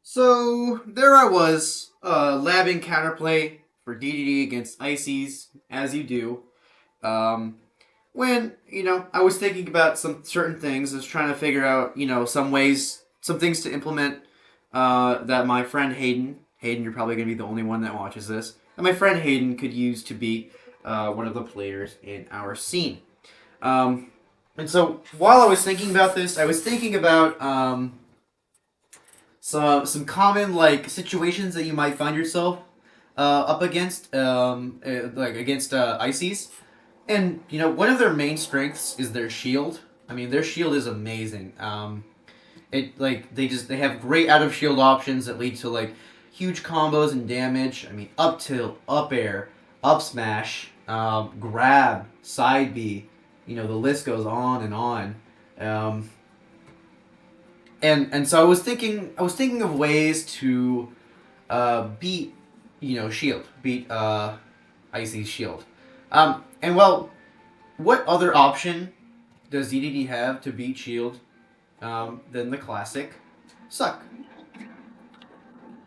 So there I was, labbing counterplay for DDD against Ices, as you do. Um, when I was thinking about some certain things, I was trying to figure out some ways, some things to implement that my friend Hayden, you're probably gonna be the only one that watches this, that my friend Hayden could use to beat one of the players in our scene. Um, and so while I was thinking about this, I was thinking about some common like situations that you might find yourself up against, like against Ices. And one of their main strengths is their shield. I mean, their shield is amazing. It like they have great out of shield options that lead to like huge combos and damage. I mean, up tilt, up air, up smash, grab, side B. The list goes on and on. Um, and so I was thinking of ways to beat shield, beat Icy's shield. And well, what other option does DDD have to beat shield than the classic suck?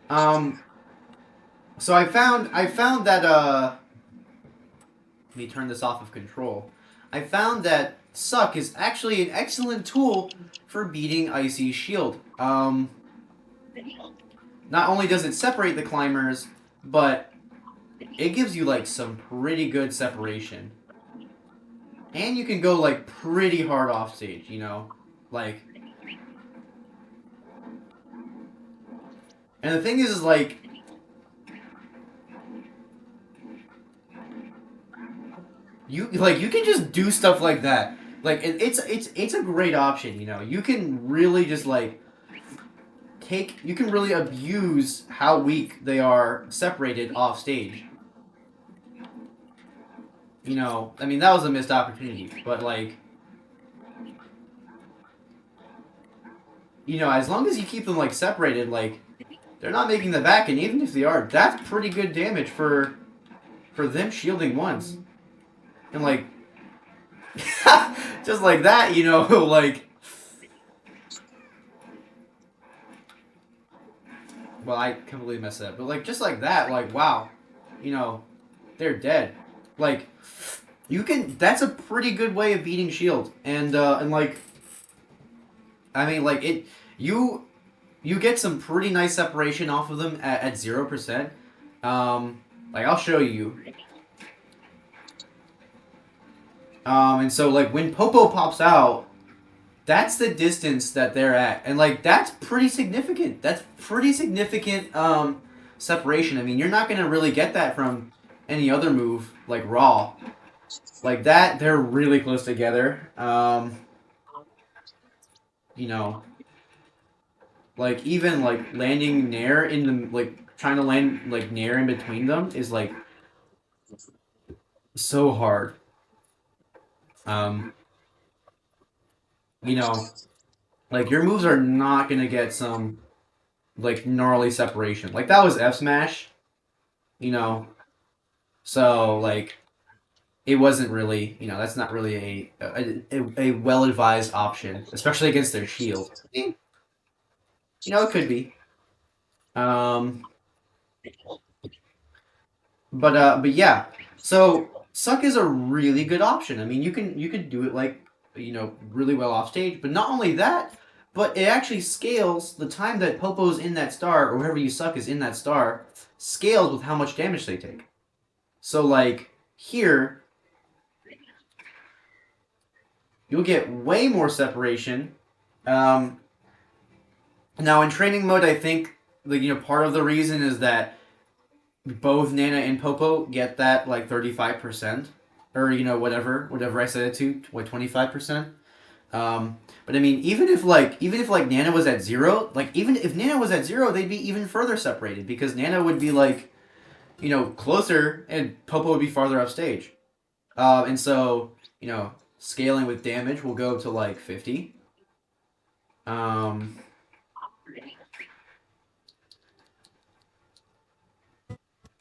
Um, so I found that let me turn this off of control. I found that suck is actually an excellent tool for beating Icy's shield. Not only does it separate the climbers, but it gives you like some pretty good separation. And you can go like pretty hard off stage, Like and the thing is like you can just do stuff like that. Like it's a great option, You can really just like you can really abuse how weak they are separated off stage. I mean that was a missed opportunity, but like as long as you keep them like separated, like they're not making the back, and even if they are, that's pretty good damage for them shielding once. And like just like that, like well, I completely messed it up, but like just like that, like wow, you know, they're dead. Like you can. That's a pretty good way of beating shield, and like I mean, like it you you get some pretty nice separation off of them at 0%. Like I'll show you. And so like when Popo pops out, that's the distance that they're at, and like that's pretty significant. That's pretty significant separation. I mean, you're not gonna really get that from any other move like Raw. Like that, they're really close together. You know, like even like landing Nair in the like trying to land like Nair in between them is like so hard. Um, you know, like your moves are not gonna get some like gnarly separation. Like that was F smash, you know. So like it wasn't really, that's not really a well advised option, especially against their shield. It could be. Um, but yeah. So suck is a really good option. I mean, you can do it like really well off stage. But not only that, but it actually scales the time that Popo's in that star or whoever you suck is in that star scales with how much damage they take. So like here, you'll get way more separation. Um, Now in training mode, I think like part of the reason is that both Nana and Popo get that like 35%, or whatever I said it to, what 25%. But I mean, even if Nana was at zero, like even if Nana was at zero, they'd be even further separated because Nana would be like closer and Popo would be farther off stage. And so scaling with damage will go to like 50. Um,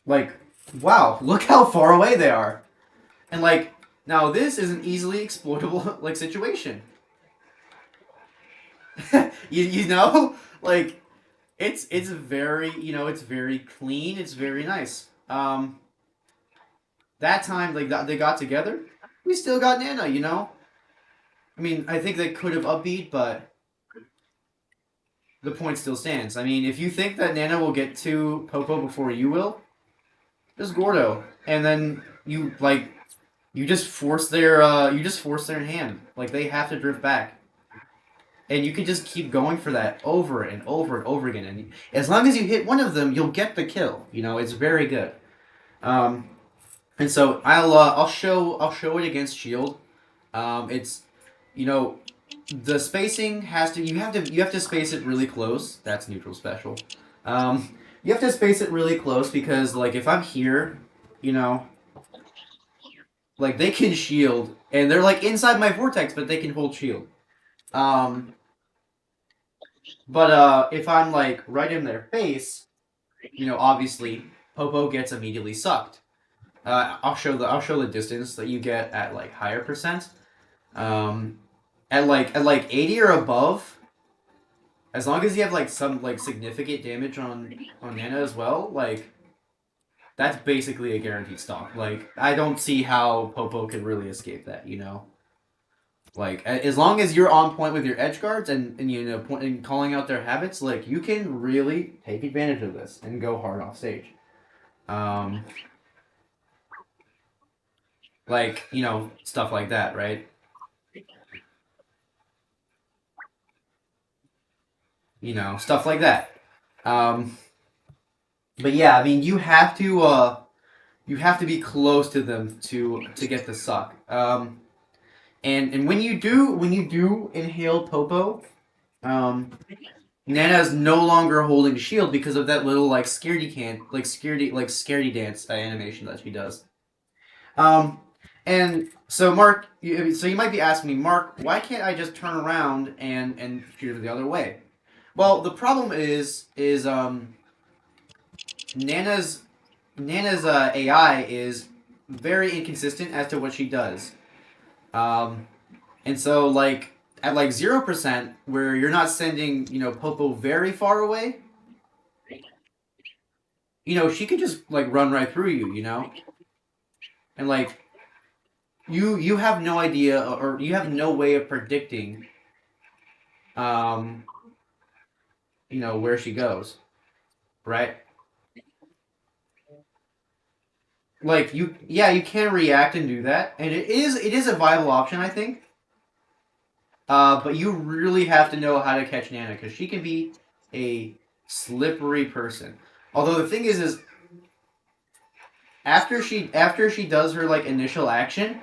like wow, look how far away they are. And like now this is an easily exploitable like situation. you know like It's very it's very clean. It's very nice. That time they got together, we still got Nana. I mean, I think they could have upbeat, but the point still stands. I mean, if you think that Nana will get to Popo before you will, just Gordo, and then you just force their hand. Like they have to drift back, and you can just keep going for that over and over and over again. And as long as you hit one of them, you'll get the kill. It's very good. Um, and so I'll show it against shield. It's you know the spacing has to you have to space it really close. That's neutral special. You have to space it really close because like if I'm here, you know, like they can shield and they're like inside my vortex, but they can hold shield. Um, but if I'm like right in their face, obviously Popo gets immediately sucked. I'll show the distance that you get at like higher percent. Um, at like 80 or above, as long as you have like some like significant damage on Nana as well, like that's basically a guaranteed stock. Like I don't see how Popo can really escape that. Like as long as you're on point with your edge guards and calling out their habits, like you can really take advantage of this and go hard off stage. Um, like stuff like that, right? Stuff like that. Um, but yeah, I mean you have to be close to them to get the suck. And when you do inhale Popo, um, Nana's no longer holding shield because of that little like scaredy dance animation that she does. Um, and so so you might be asking me, Mark, why can't I just turn around and shoot her the other way? Well, the problem is Nana's Nana's AI is very inconsistent as to what she does. Um, and so like at like 0%, where you're not sending Popo very far away, she could just like run right through you, and like you have no idea or you have no way of predicting um where she goes, right? Like you can react and do that, and it is a viable option, I think. But you really have to know how to catch Nana because she can be a slippery person. Although the thing is after she does her like initial action,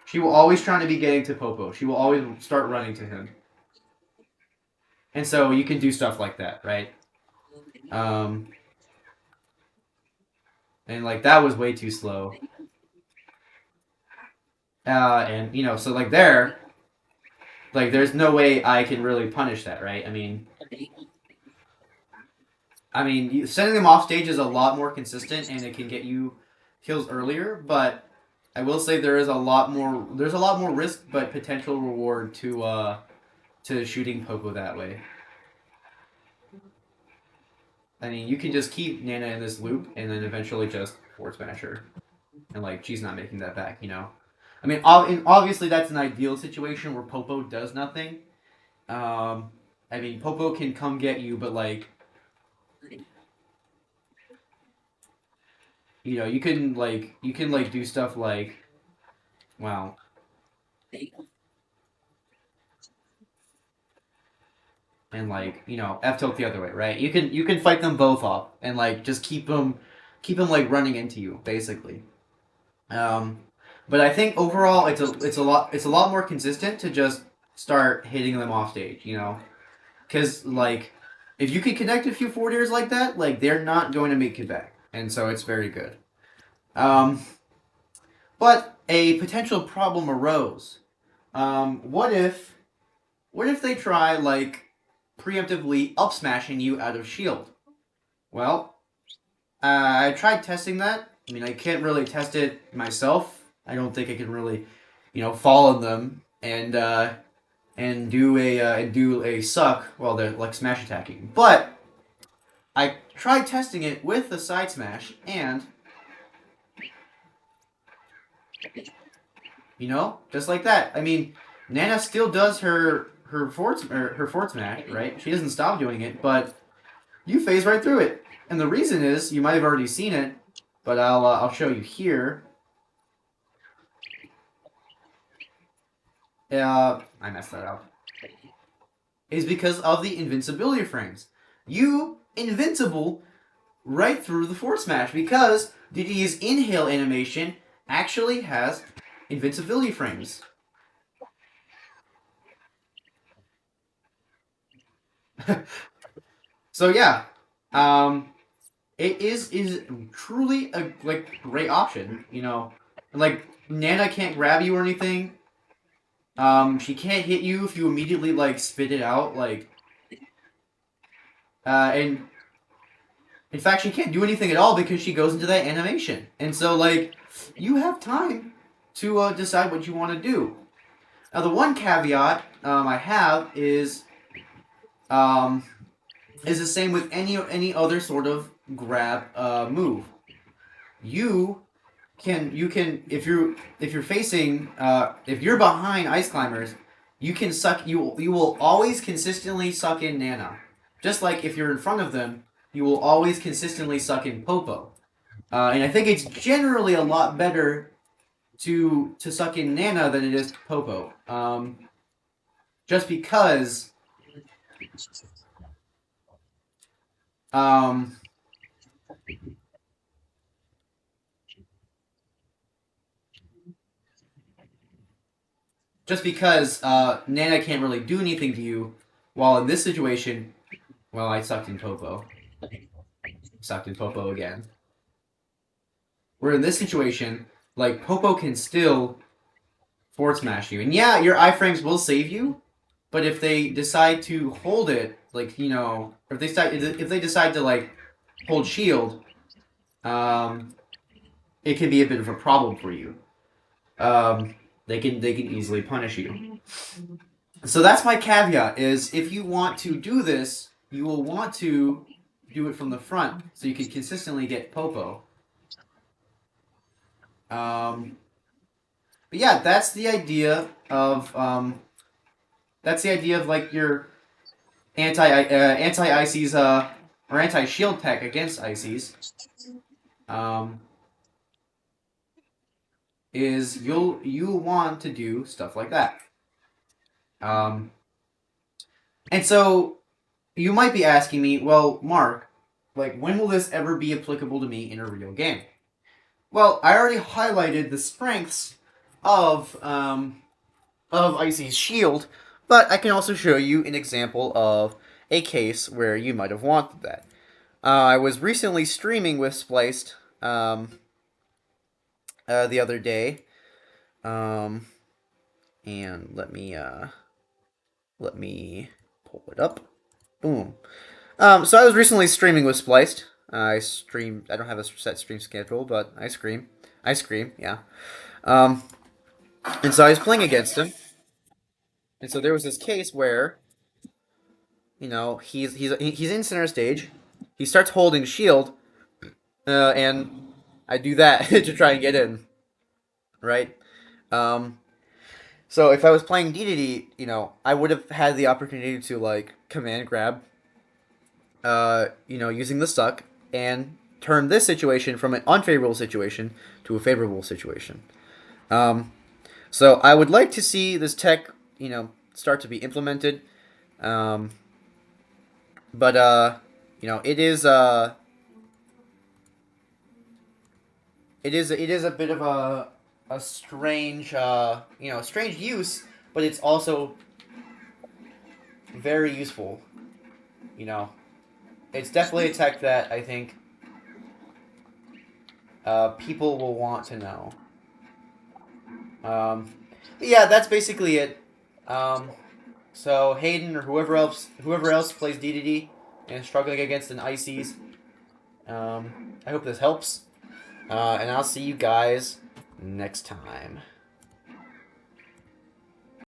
she will always try to be getting to Popo. She will always start running to him, and so you can do stuff like that, right? Um, and like that was way too slow. And so like there's no way I can really punish that, right? I mean, sending them off stage is a lot more consistent, and it can get you kills earlier. But I will say there's a lot more risk, but potential reward to shooting Popo that way. I mean, you can just keep Nana in this loop, and then eventually just forward smash her, and like she's not making that back. I mean, obviously that's an ideal situation where Popo does nothing. Um, I mean, Popo can come get you, but like you can do stuff like well and like F tilt the other way, right? You can fight them both off and like just keep them like running into you basically. Um, but I think overall it's a lot more consistent to just start hitting them off stage. Because like if you can connect a few forwarders like that, like they're not going to make it back, and so it's very good. Um, but a potential problem arose. What if they try like preemptively up smashing you out of shield? Well, I tried testing that. I mean, I can't really test it myself. I don't think I can really, fall on them and do a suck while they're like smash attacking. But I tried testing it with the side smash, and you know, just like that. I mean, Nana still does her forward smash, right? She doesn't stop doing it, but you phase right through it. And the reason is, you might have already seen it, but I'll show you here. I messed that up. Is because of the invincibility frames. You invincible right through the forward smash because DDD's inhale animation actually has invincibility frames. So yeah, it is truly a great option. You know, like Nana can't grab you or anything. She can't hit you if you immediately like spit it out. And in fact, she can't do anything at all because she goes into that animation. And so like, you have time to decide what you want to do. Now the one caveat I have is the same with any other sort of grab move. You can if you're facing if you're behind ice climbers, you can suck you will always consistently suck in Nana. Just like if you're in front of them, you will always consistently suck in Popo. And I think it's generally a lot better to suck in Nana than it is to Popo. Just because um, Nana can't really do anything to you, while in this situation, well, I sucked in Popo. Sucked in Popo again. Where in this situation, like, Popo can still forward smash you. And yeah, your iframes will save you, but if they decide to hold it, like, you know, if they decide to, like, hold shield, it can be a bit of a problem for you. They can easily punish you. So that's my caveat, is if you want to do this, you will want to do it from the front, so you can consistently get Popo. But yeah, that's the idea of like your anti ices or anti shield tech against ices. Is you want to do stuff like that. And so you might be asking me, well, Mark, like, when will this ever be applicable to me in a real game? Well, I already highlighted the strengths of Icy's shield, but I can also show you an example of a case where you might have wanted that. I was recently streaming with Spliced the other day, and let me pull it up. Boom. So I was recently streaming with Spliced. I stream. I don't have a set stream schedule, but I scream. I scream. Yeah. Um, and so I was playing against him, and so there was this case where, you know, he's in center stage. He starts holding shield, and I do that to try and get in, right? Um, so if I was playing DDD, you know, I would have had the opportunity to like command grab, you know, using the stuck, and turn this situation from an unfavorable situation to a favorable situation. Um, so I would like to see this tech, you know, start to be implemented. Um, but you know, it is a bit of a strange you know, strange use, but it's also very useful. You know, it's definitely a tech that I think people will want to know. But yeah, that's basically it. Um, so Hayden or whoever else plays DDD and is struggling against an Ices, I hope this helps. And I'll see you guys next time.